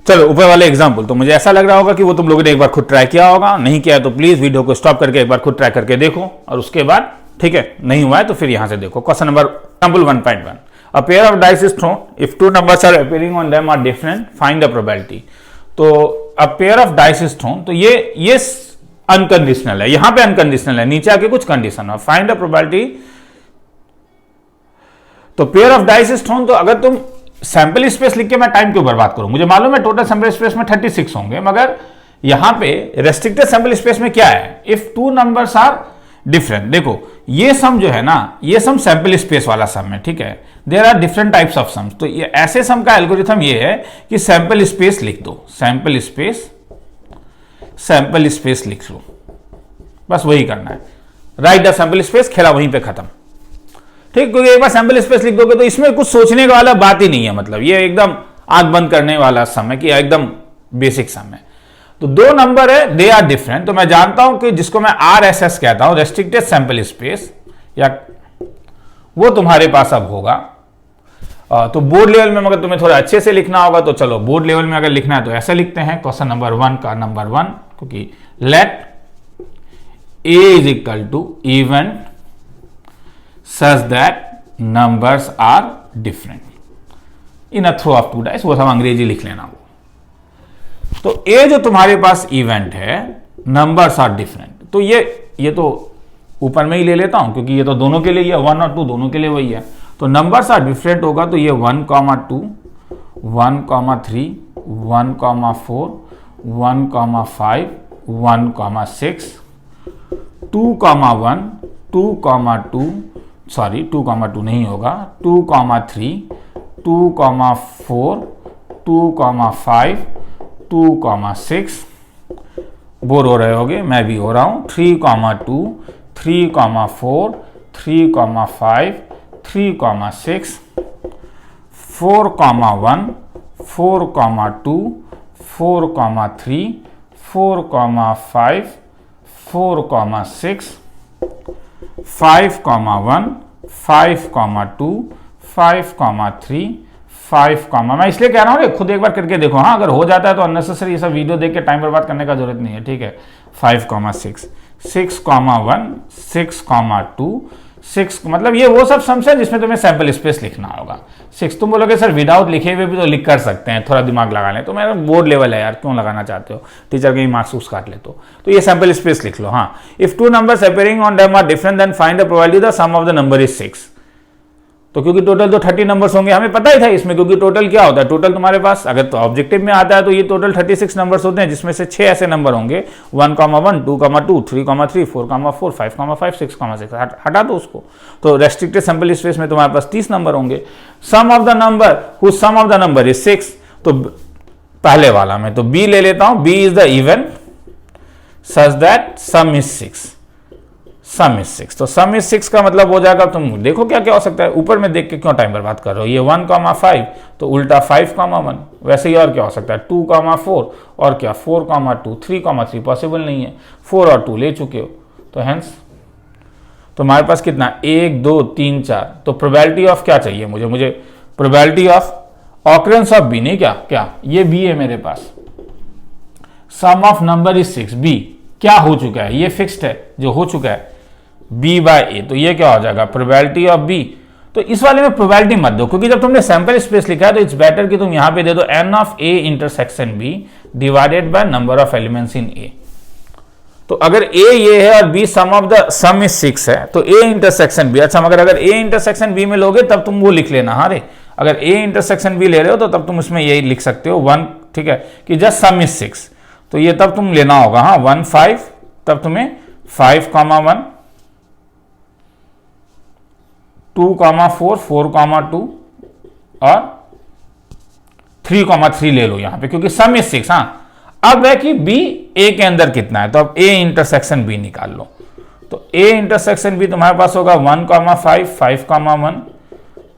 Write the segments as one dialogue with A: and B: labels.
A: चलो ऊपर वाले एग्जाम्पल, तो मुझे ऐसा लग रहा होगा कि वो तुम लोगों ने एक बार खुद ट्राई किया होगा, नहीं किया है तो प्लीज वीडियो को स्टॉप करके एक बार खुद ट्राई करके देखो और उसके बाद ठीक है नहीं हुआ है तो फिर यहां से देखो। Question number example 1.1, a pair of dice is thrown, if two numbers are appearing on them are different, find the probability. तो a pair of dice is thrown, तो ये अनकंडीशनल है, यहां पे अनकंडीशनल है, नीचे आके कुछ कंडीशन है, फाइंड द प्रोबेबिलिटी। तो pair of dice is thrown, तो अगर तुम सैंपल स्पेस लिख के मैं टाइम क्यों बर्बाद करूं, मुझे मालूम है टोटल सैंपल स्पेस में 36 होंगे, मगर यहां पे रेस्ट्रिक्टेड सैंपल स्पेस में क्या है, if two numbers are different. देखो ये सम जो है ना, ये सम सैंपल स्पेस वाला सम है, ठीक है, there are different types of sums. तो ये ऐसे सम का एल्गोरिथम ये है कि सैंपल स्पेस लिख दो, सैंपल स्पेस लिख लो, बस वही करना है, राइट द सैंपल स्पेस, खेला वहीं पे खत्म, ठीक। क्योंकि एक बार सैंपल स्पेस लिख दोगे तो इसमें कुछ सोचने वाला बात ही नहीं है, मतलब ये एकदम आंख बंद करने वाला सम है कि एकदम बेसिक सम है। तो दो नंबर है, दे आर डिफरेंट, तो मैं जानता हूं कि जिसको मैं RSS कहता हूं, रेस्ट्रिक्टेड सैंपल स्पेस, या वो तुम्हारे पास अब होगा। तो बोर्ड लेवल में अगर तुम्हें थोड़ा अच्छे से लिखना होगा तो चलो बोर्ड लेवल में अगर लिखना है तो ऐसा लिखते हैं, क्वेश्चन नंबर 1 का नंबर 1, क्योंकि let A is equal to event such that numbers are different in a throw of two dice, वो सब अंग्रेजी लिख लेना वो। तो A जो तुम्हारे पास इवेंट है, numbers are different, तो ये तो ऊपर में ही ले लेता हूं क्योंकि ये तो दोनों के लिए, ये 1 और 2 दोनों के लिए वही है। तो numbers are different होगा तो ये 1, 2, 1, 3, 1, 4, 1, 5, 1, 6, 2, 1, 2, 2 नहीं होगा, 2, 3, 2, 4, 2, 5, 2, 6, बोर हो रहे होगे, मैं भी हो रहा हूं, 3, 2, 3, 4, 3, 5, 3, 6, 4, 1, 4, 2, 4, 3, 4, 5, 4, 6, 5, 1, 5, 2, 5, 3, 5, मैं इसलिए कह रहा हूं खुद एक बार करके देखो, हाँ अगर हो जाता है तो अननेसेसरी ये सब वीडियो देख के टाइम बर्बाद करने का जरूरत नहीं है, ठीक है। 5, 6, 6, 1, 6, 2, 6, मतलब ये वो सब सम्स है जिसमें तुम्हें सैंपल स्पेस लिखना होगा। 6 तुम बोलोगे सर विदाउट लिखे हुए भी तो लिख कर सकते हैं, थोड़ा दिमाग लगा लें, तो मेरा बोर्ड लेवल है यार, क्यों लगाना चाहते हो, टीचर के मार्क्स काट ले तो ये सैंपल स्पेस लिख लो। हाँ, if two numbers appearing on them are different then find the probability the sum of the number is 6। तो क्योंकि टोटल तो 30 नंबर्स होंगे, हमें पता ही था इसमें, क्योंकि टोटल क्या होता है, टोटल तुम्हारे पास अगर तो ऑब्जेक्टिव में आता है तो ये टोटल 36 नंबर्स होते हैं, जिसमें से 6 ऐसे नंबर होंगे 1, 1, 2, 2, 3, 3, 4, 4, 5, 5, 6, 6, हटा दो उसको। तो रेस्ट्रिक्टेड सैंपल स्पेस में तुम्हारे पास 30 नंबर होंगे। Sum of the number whose sum of the number is 6, तो पहले वाला में तो बी ले लेता हूं, B is the event such that sum is 6, sum is 6। तो सम इज 6 का मतलब हो जाएगा, तुम देखो क्या क्या हो सकता है, ऊपर में देख के क्यों टाइम बर्बाद कर रहे हो, ये 1, 5 तो उल्टा 5, 1, वैसे ही और क्या हो सकता है, 2, 4 और क्या 4, 2, 3, 3 पॉसिबल नहीं है, 4 और 2 ले चुके हो, तो हेंस तो हमारे पास कितना 1, 2, 3, 4। तो प्रोबेबिलिटी ऑफ क्या चाहिए मुझे probability of occurrence of B, नहीं क्या ये बी है मेरे पास, sum of number is 6, B क्या हो चुका है, ये फिक्स्ड है जो हो चुका है b बाय ए, तो ये क्या हो जाएगा प्रोबेबिलिटी ऑफ b। तो इस वाले में प्रोबेबिलिटी मत दो, क्योंकि जब तुमने सैंपल स्पेस लिखा है तो इट्स बेटर कि तुम यहां पे दे दो n of a intersection b divided by number of elements in a। तो अगर a ये है और b सम इज 6 है, तो a इंटरसेक्शन b, अच्छा मगर अगर a इंटरसेक्शन b में लोगे तब तुम वो लिख लेना, हाँ रे, अगर a इंटरसेक्शन b ले रहे हो तो तब तुम उसमें यही लिख सकते हो 1, ठीक है, कि जस्ट सम इज 6, तो ये तब तुम लेना होगा, हाँ 1, 5, तब तुम्हें 5, 1, 2, 4, 4, 2 और 3, 3 ले लो यहां पे, क्योंकि सम इज 6। हाँ, अब है कि b a के अंदर कितना है, तो अब a इंटरसेक्शन b निकाल लो। तो a इंटरसेक्शन b तुम्हारे पास होगा 1, 5, 5, 1,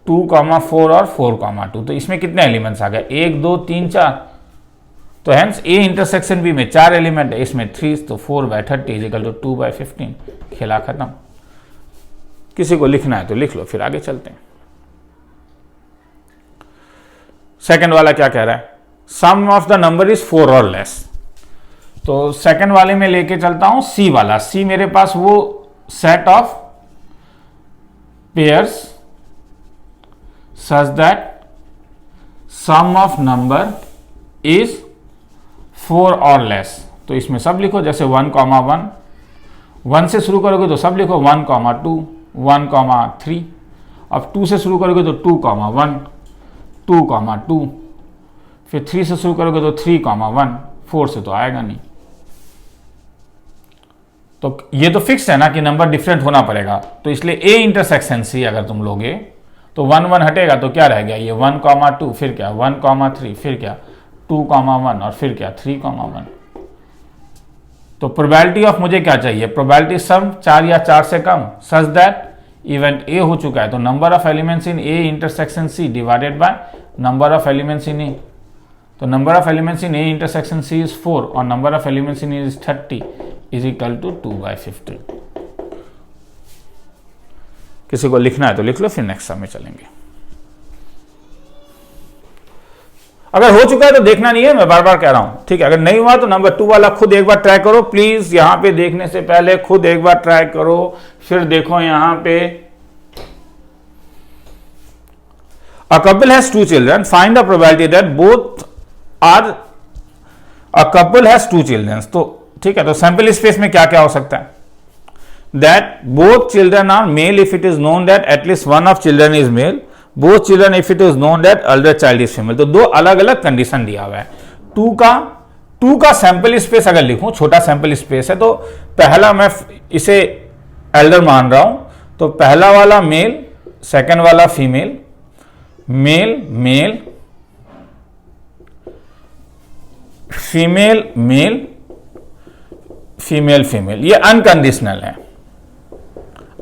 A: 2, 4 और 4, 2। तो इसमें कितने एलिमेंट्स आ गए, 1, 2, 3, 4। तो हेंस a इंटरसेक्शन b में 4 एलिमेंट है, इसमें 3, तो 4/30 इज इक्वल टू 2/15, खेला खत्म। किसी को लिखना है तो लिख लो, फिर आगे चलते हैं। सेकंड वाला क्या कह रहा है, सम ऑफ द नंबर इज 4 और लेस। तो सेकंड वाले में लेके चलता हूं सी वाला। सी मेरे पास वो set of pairs such that sum of number is 4 और लेस। तो इसमें सब लिखो, जैसे 1, 1, 1 से शुरू करोगे तो सब लिखो 1, 2, 1, 3। अब 2 से शुरू करोगे तो 2, 1, 2, 2, फिर 3 से शुरू करोगे तो 3, 1, 4 से तो आएगा नहीं। तो ये तो फिक्स है ना कि नंबर डिफरेंट होना पड़ेगा, तो इसलिए ए इंटरसेक्शन सी अगर तुम लोगे तो 1, 1 हटेगा तो क्या रह गया, ये 1, 2, फिर क्या 1, 3, फिर क्या 2, 1 और फिर क्या 3, 1। तो प्रोबेबिलिटी ऑफ मुझे क्या चाहिए, प्रोबेबिलिटी सम 4 या 4 से कम सच दैट इवेंट ए हो चुका है, तो number of elements in A intersection C divided by number of elements in A. तो number of elements in A intersection C is 4 और number of elements in A is 30 is equal to 2/15। किसी को लिखना है तो लिख लो, फिर next sum में चलेंगे। अगर हो चुका है तो देखना नहीं है, मैं बार बार कह रहा हूं, ठीक है। अगर नहीं हुआ तो नंबर 2 वाला खुद एक बार ट्राई करो प्लीज, यहां पे देखने से पहले खुद एक बार ट्राई करो, फिर देखो यहां पे a couple has 2 children, find the probability that both are a couple has 2 children. तो ठीक है, तो सैंपल स्पेस में क्या क्या हो सकता है, that both children are male if it is known that at least one of children is male, both children if it is known that older child is female. तो 2 अलग अलग कंडीशन दिया हुआ है। 2 का सैंपल स्पेस अगर लिखूं, छोटा सैंपल स्पेस है, तो पहला मैं इसे एल्डर मान रहा हूं, तो पहला वाला मेल, सेकंड वाला female, male male, female male, female female, ये अनकंडीशनल है।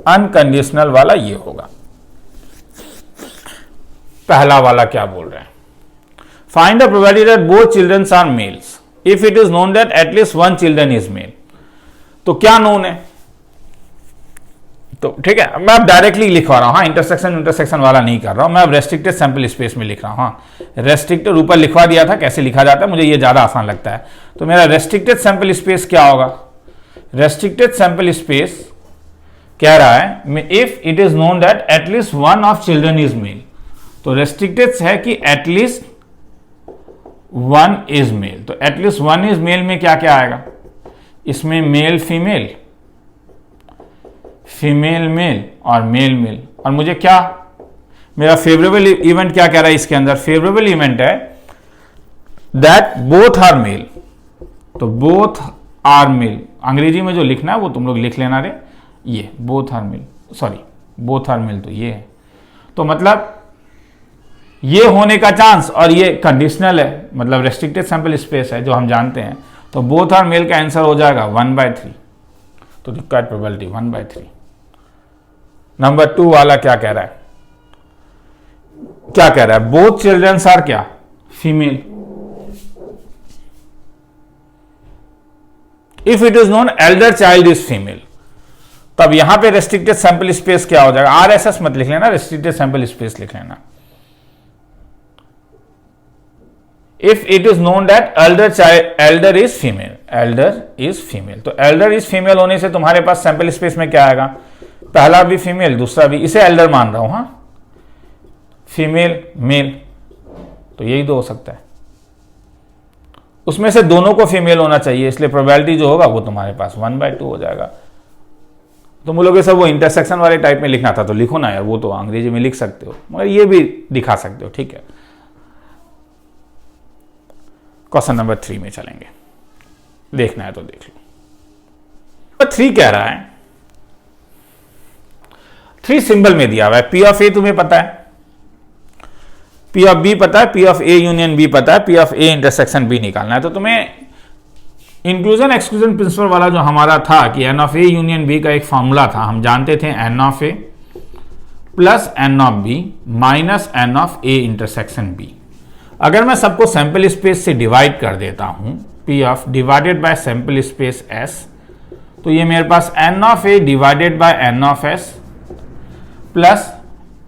A: अनकंडीशनल वाला ये होगा। पहला वाला क्या बोल रहे हैं, find the probability that both childrens are males if it is known that at least one children is male. तो क्या नोन है, तो ठीक है, मैं अब डायरेक्टली लिखवा रहा हूं, हाँ इंटरसेक्शन वाला नहीं कर रहा हूं मैं, अब रेस्ट्रिक्टेड सैंपल स्पेस में लिख रहा हूं। हाँ, रेस्ट्रिक्टेड ऊपर लिखवा दिया था, कैसे लिखा जाता है मुझे ये ज्यादा आसान लगता है। तो मेरा रेस्ट्रिक्टेड सैंपल स्पेस क्या होगा, रेस्ट्रिक्टेड सैंपल स्पेस कह रहा है if it is known that at least one of children is male. तो रेस्ट्रिक्टेड है कि एटलीस्ट 1 इज मेल, तो एटलीस्ट 1 इज मेल में क्या क्या आएगा, इसमें मेल फीमेल, फीमेल मेल और मेल मेल। और मुझे क्या, मेरा फेवरेबल इवेंट क्या कह रहा है इसके अंदर, फेवरेबल इवेंट है दैट बोथ आर मेल। तो बोथ आर मेल अंग्रेजी में जो लिखना है वो तुम लोग लिख लेना रे, ये both are male, sorry both are male तो ये है। तो मतलब ये होने का चांस, और ये कंडीशनल है, मतलब रेस्ट्रिक्टेड सैंपल स्पेस है जो हम जानते हैं। तो बोथ आर मेल का आंसर हो जाएगा 1/3। तो रिक्वायर्ड प्रोबेबिलिटी 1/3। नंबर 2 वाला क्या कह रहा है, क्या कह रहा है, बोथ चिल्ड्रंस आर क्या, female, if it is known Elder child is female. तब यहां पे रेस्ट्रिक्टेड सैंपल स्पेस क्या हो जाएगा, RSS मत लिख लेना, रेस्ट्रिक्टेड सैंपल स्पेस लिख लेना। If it is known that Elder is female, Elder is female. तो एल्डर इज फीमेल होने से तुम्हारे पास सैंपल स्पेस में क्या आएगा, पहला भी फीमेल, दूसरा भी, इसे एल्डर मान रहा हूं, हाँ फीमेल मेल, तो यही 2 हो सकता है। उसमें से दोनों को फीमेल होना चाहिए, इसलिए प्रोबेबिलिटी जो होगा वो तुम्हारे पास 1/2 हो जाएगा। तुम लोग सब वो इंटरसेक्शन वाले टाइप में लिखना था तो लिखो ना यार, वो तो अंग्रेजी में लिख सकते हो, मगर ये भी दिखा सकते हो, ठीक है। क्वेश्चन नंबर 3 में चलेंगे, देखना है तो देख लो। नंबर 3 कह रहा है, 3 सिंबल में दिया हुआ है, P ऑफ A तुम्हें पता है, P ऑफ B पता है, P of A union B पता है, P of A intersection B निकालना है। तो तुम्हें इंक्लूजन एक्सक्लूजन प्रिंसिपल वाला जो हमारा था कि N of A union B का एक फॉर्मूला था, हम जानते थे N of A plus N of B minus N of A intersection B। अगर मैं सबको सैंपल स्पेस से डिवाइड कर देता हूं, P of divided by sample space S, तो ये मेरे पास N of A divided by N of S plus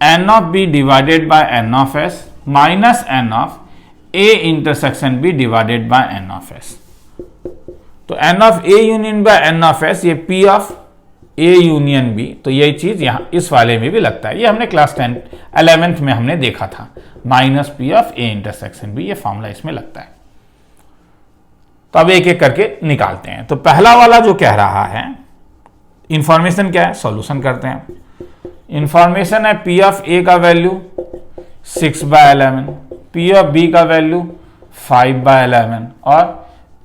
A: N of B divided by N of S minus N of A intersection B divided by N of S। तो N of A union by N of S, ये P of A union B, तो यही चीज यहां इस वाले में भी लगता है। ये हमने क्लास 11th में हमने देखा था, minus P of A intersection B, ये फॉर्मूला इसमें लगता है। तो अब एक एक करके निकालते हैं। तो पहला वाला जो कह रहा है, इंफॉर्मेशन क्या है, सॉल्यूशन करते हैं। इंफॉर्मेशन है P ऑफ A का वैल्यू 6/11, P ऑफ B का वैल्यू 5/11 और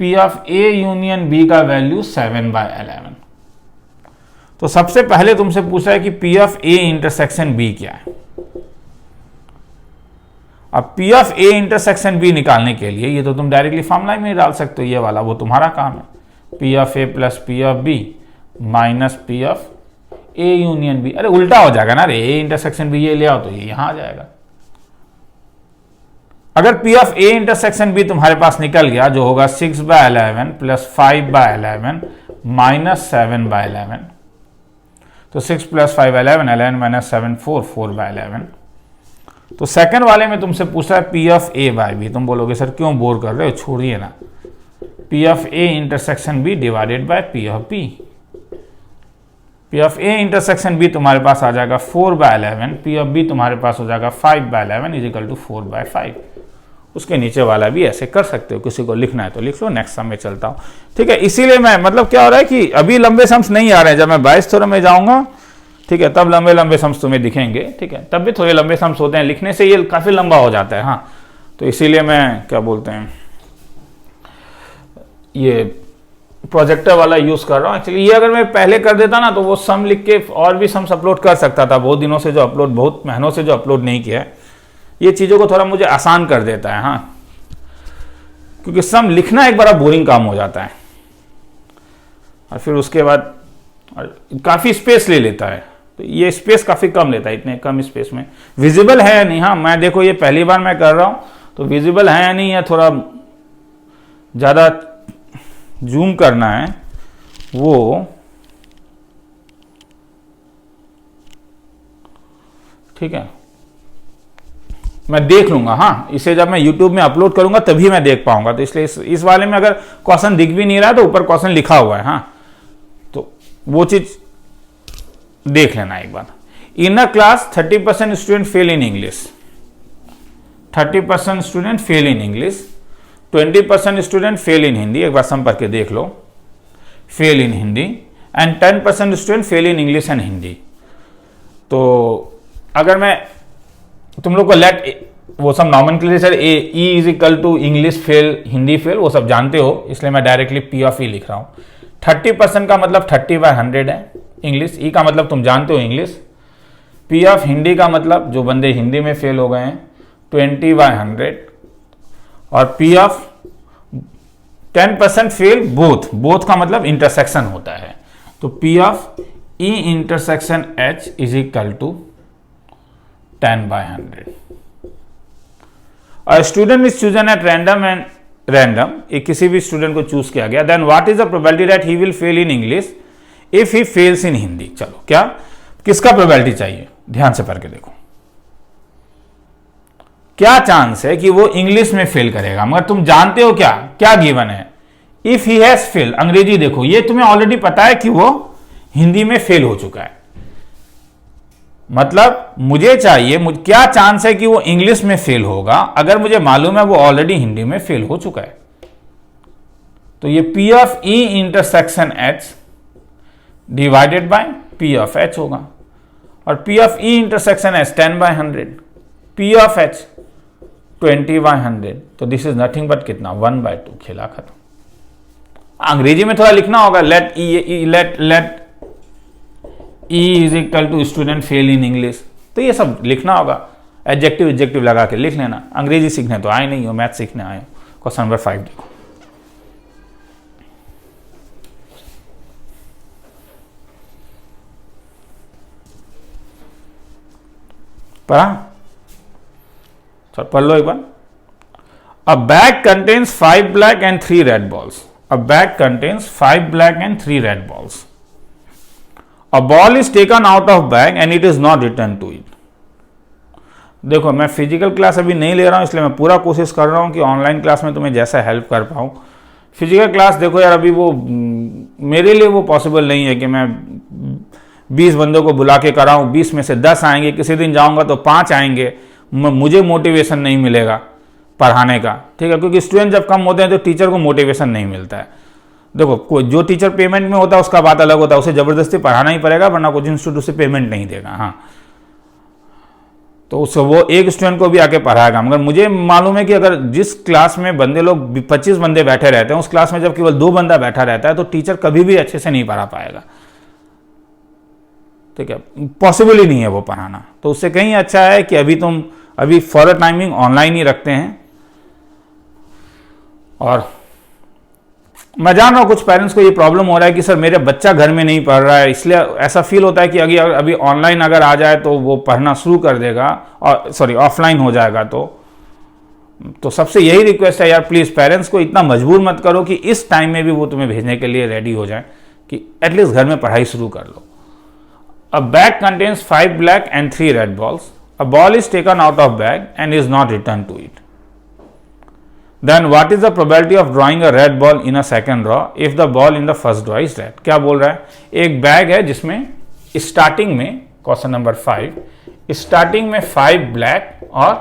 A: P of A union B का वैल्यू 7/11। तो सबसे पहले तुमसे पूछा है कि P of A intersection B क्या है। अब P of A intersection B निकालने के लिए ये तो तुम डायरेक्टली फॉर्मूला में ही डाल सकते हो, ये वाला, वो तुम्हारा काम है। P of A plus P of B minus P of A union B। अरे उल्टा हो जाएगा ना रे, A इंटरसेक्शन B ये ले आओ तो ये यहां आ जाएगा। अगर P of A intersection B तुम्हारे पास निकल गया, जो होगा 6/11 प्लस 5/11 माइनस 7/11, तो 6 प्लस 5/11, 11 माइनस 7 4, 4/11। तो सेकंड वाले में तुमसे पूछा है P of A by B। तुम बोलोगे सर क्यों बोर कर रहे हो, छोड़िए ना। P of A intersection B divided bye P of B। P of A intersection B तुम्हारे पास आ जाएगा 4/11, P ऑफ B तुम्हारे पास हो जाएगा 5/11 इज इक्वल टू 4/5। उसके नीचे वाला भी ऐसे कर सकते हो, किसी को लिखना है तो लिख लो। नेक्स्ट सम में चलता हूं, ठीक है। इसीलिए मैं, मतलब क्या हो रहा है कि अभी लंबे सम्स नहीं आ रहे हैं, जब मैं 22 थ्योरम में जाऊंगा, ठीक है, तब लंबे लंबे सम्स तुम्हें दिखेंगे, ठीक है। तब भी थोड़े लंबे सम्स होते हैं, लिखने से ये काफी लंबा हो जाता है। हाँ, तो इसीलिए मैं क्या बोलते हैं, ये प्रोजेक्टर वाला यूज कर रहा हूँ। एक्चुअली ये अगर मैं पहले कर देता ना, तो वो सम लिख के और भी सम्स अपलोड कर सकता था। बहुत दिनों से जो अपलोड, बहुत महीनों से जो अपलोड नहीं किया है, ये चीजों को थोड़ा मुझे आसान कर देता है। हाँ, क्योंकि सम लिखना एक बड़ा बोरिंग काम हो जाता है, और फिर उसके बाद काफी स्पेस ले लेता है। तो ये स्पेस काफी कम लेता है, इतने कम स्पेस में विजिबल है या नहीं। हाँ, मैं देखो ये पहली बार मैं कर रहा हूं, तो विजिबल है या नहीं, या थोड़ा ज्यादा जूम करना है, वो ठीक है, मैं देख लूंगा। हाँ, इसे जब मैं YouTube में अपलोड करूंगा तभी मैं देख पाऊंगा। तो इसलिए इस वाले में अगर क्वेश्चन दिख भी नहीं रहा तो ऊपर क्वेश्चन लिखा हुआ है। हाँ, तो वो चीज देख लेना एक बार। In a class 30% student fail in English, 30% student fail in English, 20% student fail in Hindi. एक बार सम पढ़ के देख लो, fail in Hindi, and 10% student fail in English and Hindi. तो अगर मैं तुम लोग को लेट, वो सब nomenclature E is equal to English fail, Hindi fail, वो सब जानते हो, इसलिए मैं डायरेक्टली P ऑफ E लिख रहा हूं। 30% का मतलब 30/100 है इंग्लिश, ई का मतलब तुम जानते हो इंग्लिश, P ऑफ हिंदी का मतलब जो बंदे हिंदी में फेल हो गए हैं 20/100, और P ऑफ 10% फेल बोथ का मतलब इंटरसेक्शन होता है। तो P of E intersection H is equal to 10/100। और student is chosen at random, एक किसी भी स्टूडेंट को चूज किया गया, then what is the probability that he will fail in English if he fails in Hindi. चलो, क्या किसका प्रोबेबिलिटी चाहिए, ध्यान से पढ़ के देखो। क्या चांस है कि वो इंग्लिश में फेल करेगा, मगर तुम जानते हो क्या गिवन है, इफ ही हैज फेल। अंग्रेजी देखो, ये तुम्हें ऑलरेडी पता है कि वो हिंदी में फेल हो चुका है, मतलब मुझे चाहिए क्या चांस है कि वो इंग्लिश में फेल होगा, अगर मुझे मालूम है वो ऑलरेडी हिंदी में फेल हो चुका है। तो ये P of E intersection H divided by P of H होगा, और P of E intersection H 10/100, P of H 20/100। तो दिस इज नथिंग बट कितना, 1/2, खेला खत्म। अंग्रेजी में थोड़ा लिखना होगा, let E is equal to student fail in English, तो ये सब लिखना होगा, एडजेक्टिव लगा के लिख लेना। अंग्रेजी सीखने तो आए नहीं हो, मैथ सीखने आए हो। क्वेश्चन नंबर 5 देखो, पढ़ा, चल पढ़ लो एक बार। A bag contains 5 black and 3 red balls. A bag contains 5 black and 3 red balls. A ball is taken out of bag and it is not returned to it. देखो मैं फिजिकल क्लास अभी नहीं ले रहा हूँ, इसलिए मैं पूरा कोशिश कर रहा हूँ कि ऑनलाइन क्लास में तुम्हें जैसा हेल्प कर पाऊँ। फिजिकल क्लास देखो यार, अभी वो मेरे लिए वो पॉसिबल नहीं है कि मैं 20 बंदों को बुला के कराऊँ, 20 में से 10 आएंगे, किसी दिन जाऊँगा तो 5 आएंगे, मुझे मोटिवेशन नहीं मिलेगा पढ़ाने का, ठीक है, क्योंकि स्टूडेंट जब कम होते हैं तो टीचर को मोटिवेशन नहीं मिलता है। देखो जो टीचर पेमेंट में होता है उसका बात अलग होता है, उसे ज़बरदस्ती पढ़ाना ही पड़ेगा, वरना कोचिंग इंस्टीट्यूट उसे पेमेंट नहीं देगा। हाँ, तो उसको वो एक स्टूडेंट को भी आके पढ़ाएगा, मगर मुझे मालूम है कि अगर जिस क्लास में बंदे लोग 25 बंदे बैठे रहते हैं, उस क्लास में जब केवल 2 बंदा बैठा रहता है तो टीचर कभी भी अच्छे से नहीं पढ़ा पाएगा, ठीक है, पॉसिबल ही नहीं है वो पढ़ाना। तो उससे कहीं अच्छा है कि अभी फॉर अ टाइमिंग ऑनलाइन ही रखते हैं। और मैं जान रहा हूँ कुछ पेरेंट्स को ये प्रॉब्लम हो रहा है कि सर मेरा बच्चा घर में नहीं पढ़ रहा है, इसलिए ऐसा फील होता है कि अभी ऑनलाइन अगर आ जाए तो वो पढ़ना शुरू कर देगा, और सॉरी ऑफलाइन हो जाएगा। तो सबसे यही रिक्वेस्ट है यार, प्लीज़ पेरेंट्स को इतना मजबूर मत करो कि इस टाइम में भी वो तुम्हें भेजने के लिए रेडी हो जाए, कि एटलीस्ट घर में पढ़ाई शुरू कर लो। A bag contains 5 black and 3 red balls. A ball is taken out of bag and is not return to it. Then what is the probability of drawing a red ball in a second draw if the ball in the first draw is red? क्या बोल रहा है, एक bag है जिसमें starting में, question number 5, starting में 5 black और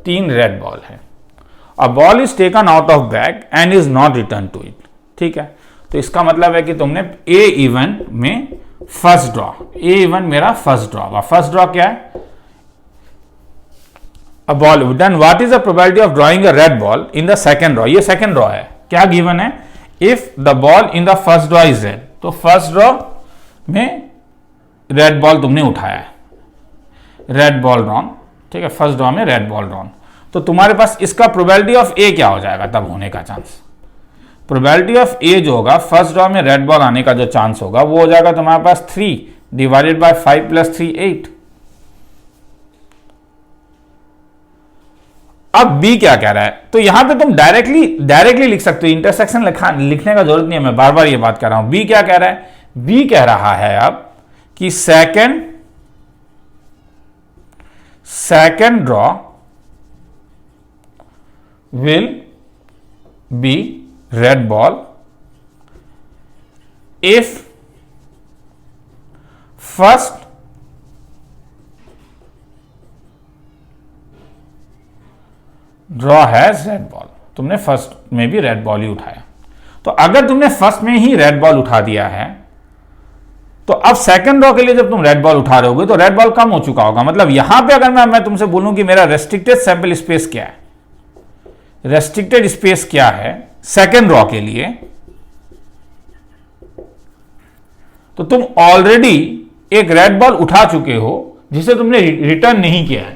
A: 3 रेड बॉल है। A ball is taken out of bag and is not return to it, ठीक है। तो इसका मतलब है कि तुमने ए इवन में फर्स्ट ड्रॉ, ए इवन मेरा फर्स्ट ड्रॉ हुआ। फर्स्ट ड्रॉ क्या है, a ball, then what is the probability of drawing a red ball in the second draw? ये second draw है, क्या given है, if the ball in the first draw is red, तो first draw में red ball तुमने उठाया है, red ball drawn, ठीक है, first draw में red ball drawn, तो तुम्हारे पास इसका probability of A क्या हो जाएगा तब होने का चांस, probability of A जो होगा फर्स्ट ड्रॉ में red ball आने का जो चांस होगा वो हो जाएगा तुम्हारे पास 3 डिवाइडेड बाय 5 प्लस 3 8। अब बी क्या कह रहा है, तो यहां पे तुम डायरेक्टली लिख सकते हो, इंटरसेक्शन लिखने का जरूरत नहीं है, मैं बार बार ये बात कर रहा हूं। बी क्या कह रहा है, बी कह रहा है अब कि second draw will be red ball if first draw has red ball, तुमने फर्स्ट में भी रेड बॉल ही उठाया। तो अगर तुमने फर्स्ट में ही रेड बॉल उठा दिया है तो अब सेकंड ड्रॉ के लिए जब तुम रेड बॉल उठा रहे होगे तो रेड बॉल कम हो चुका होगा। मतलब यहां पे अगर मैं तुमसे बोलूं कि मेरा रेस्ट्रिक्टेड सैंपल स्पेस क्या है, रेस्ट्रिक्टेड स्पेस क्या है सेकंड ड्रॉ के लिए, तो तुम ऑलरेडी एक रेड बॉल उठा चुके हो जिसे तुमने रिटर्न नहीं किया है।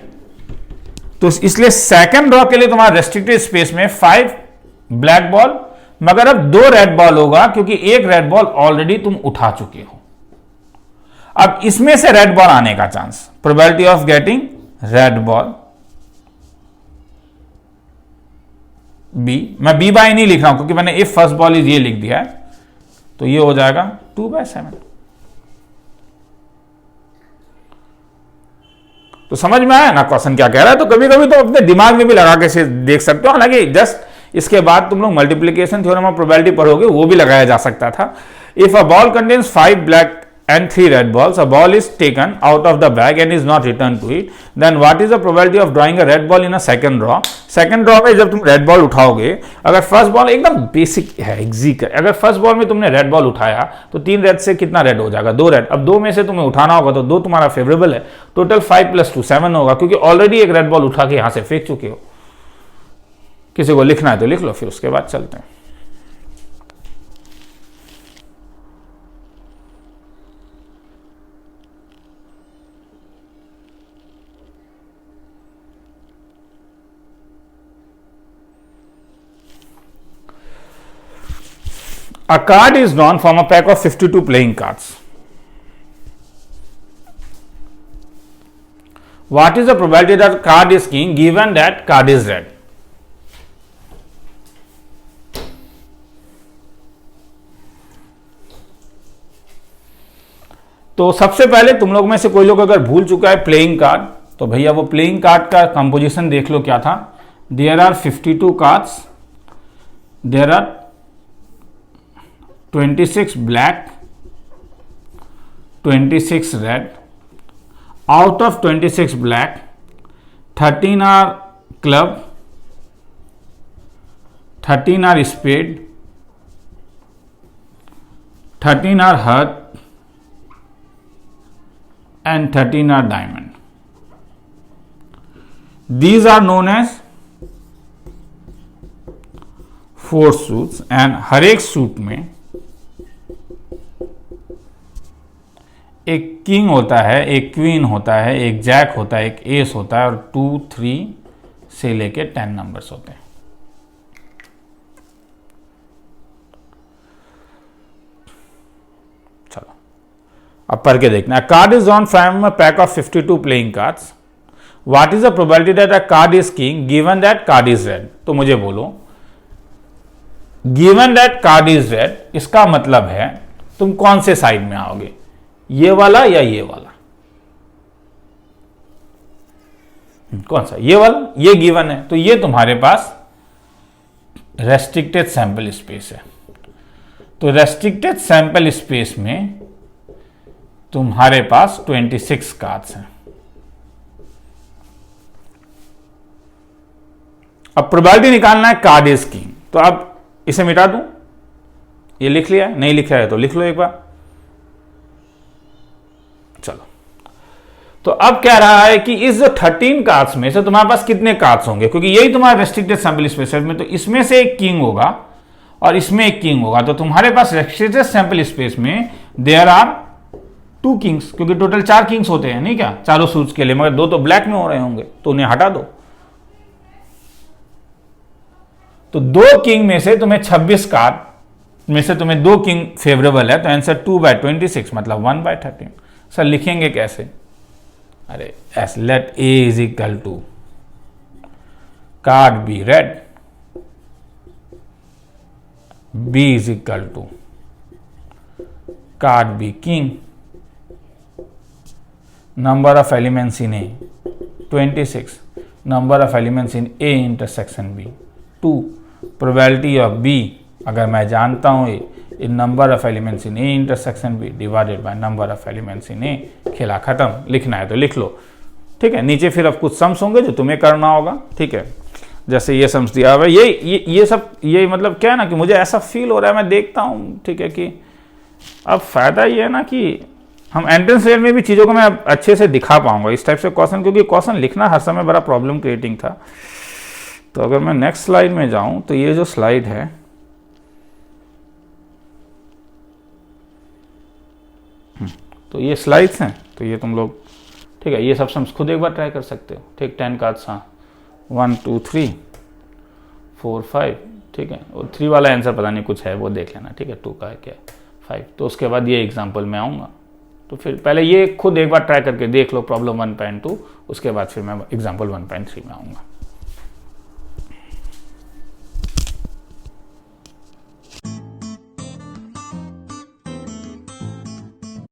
A: तो इसलिए सेकंड ड्रॉ के लिए तुम्हारा रेस्ट्रिक्टेड स्पेस में 5 ब्लैक बॉल, मगर अब 2 रेड बॉल होगा क्योंकि एक रेड बॉल ऑलरेडी तुम उठा चुके हो। अब इसमें से रेड बॉल आने का चांस, probability of getting red ball B, मैं बी बाय नहीं लिख रहा हूं क्योंकि मैंने इफ फर्स्ट बॉल इज ये लिख दिया है, तो ये हो जाएगा 2/7। तो समझ में आया ना क्वेश्चन क्या कह रहा है। तो कभी कभी तो अपने दिमाग में भी लगा के देख सकते हो, हालांकि जस्ट इसके बाद तुम लोग मल्टीप्लीकेशन थ्योरम ऑफ प्रोबेबिलिटी पढ़ोगे, वो भी लगाया जा सकता था। If a ball contains 5 black and 3 red balls, a ball is taken out of the bag and is not returned to it, then what is the probability of drawing a red ball in a second draw? Second draw में जब तुम red ball उठाओगे, अगर first ball एकदम basic है, एग्जीक है, अगर first ball में तुमने रेड बॉल उठाया तो 3 रेड से कितना रेड हो जाएगा, 2 रेड। अब 2 में से तुम्हें उठाना होगा तो 2 तुम्हारा फेवरेबल है, टोटल 5 + 2 7 होगा, क्योंकि ऑलरेडी एक रेड बॉल उठा के यहां से फेंक चुके हो। किसी को लिखना है तो लिख लो, फिर उसके बाद चलते हैं। A card is drawn from a pack of 52 playing cards. What is the probability that card is king given that card is red? तो सबसे पहले तुम लोग में से कोई लोग अगर भूल चुका है प्लेइंग कार्ड, तो भैया वो प्लेइंग कार्ड का कंपोजिशन देख लो क्या था। There are 52 cards, there are 26 black, 26 red. Out of 26 black, 13 are club, 13 are spade, 13 are heart, and 13 are diamond. These are known as four suits, and हर एक suit में एक किंग होता है, एक क्वीन होता है, एक जैक होता है, एक एस होता है, और 2, 3 से लेके 10 नंबर्स होते हैं। चलो अब पढ़ के देखना। A card is drawn from a pack of 52 playing cards. What is the probability that a card is king given that card is red? तो मुझे बोलो, given that card is red, इसका मतलब है तुम कौन से साइड में आओगे, ये वाला या ये वाला? कौन सा? ये वाला। ये गिवन है तो ये तुम्हारे पास रेस्ट्रिक्टेड सैंपल स्पेस है। तो रेस्ट्रिक्टेड सैंपल स्पेस में तुम्हारे पास 26 कार्ड्स हैं। अब प्रोबेबिलिटी निकालना है कार्ड इज किंग। तो अब इसे मिटा दूं, ये लिख लिया है, नहीं लिखा है तो लिख लो एक बार। चलो, तो अब कह रहा है कि इस जो 13 कार्ड्स में से तुम्हारे पास कितने कार्ड्स होंगे, क्योंकि यही तुम्हारा रेस्ट्रिक्टेड सैंपल स्पेस में, तो इसमें से एक किंग होगा और इसमें एक किंग होगा। तो तुम्हारे पास रेस्ट्रिक्टेड सैंपल स्पेस में देयर आर 2 किंग्स, क्योंकि टोटल 4 किंग्स होते हैं, नहीं क्या, चारों सूट्स के लिए, मगर 2 तो ब्लैक में हो रहे होंगे तो उन्हें हटा दो। तो 2 किंग में से तुम्हें 26 कार्ड में से तुम्हें 2 किंग फेवरेबल है, तो आंसर 2/26 मतलब 1/13। सर लिखेंगे कैसे? अरे ऐसे, let A is equal to card be red, B is equal to card be king, number of elements in A 26, number of elements in A intersection B 2, probability of B अगर मैं जानता हूँ in number of elements in A intersection B divided by number of elements in A, खेला खत्म। लिखना है तो लिख लो, ठीक है। नीचे फिर अब कुछ सम्स होंगे जो तुम्हें करना होगा, ठीक है। जैसे ये सम्स दिया हुआ है, ये सब, ये मतलब क्या है ना कि मुझे ऐसा फील हो रहा है, मैं देखता हूँ, ठीक है, कि अब फायदा ये है ना कि हम एंट्रेंस लेवल में भी चीज़ों को मैं अच्छे से दिखा पाऊंगा इस टाइप से क्वेश्चन, क्योंकि क्वेश्चन लिखना हर समय बड़ा प्रॉब्लम क्रिएटिंग था। तो अगर मैं नेक्स्ट स्लाइड में जाऊं तो ये जो स्लाइड है, तो ये स्लाइड्स हैं, तो ये तुम लोग, ठीक है, ये सब सम्स खुद एक बार ट्राई कर सकते हो, ठीक। 10 कार्ड्स, हाँ, 1 2 3 4 5, ठीक है। और 3 वाला आंसर पता नहीं कुछ है, वो देख लेना, ठीक है। 2 का है क्या, 5। तो उसके बाद ये एग्जाम्पल में आऊँगा, तो फिर पहले ये खुद एक बार ट्राई करके देख लो प्रॉब्लम 1.2, उसके बाद फिर मैं एग्जाम्पल 1.3 में आऊँगा।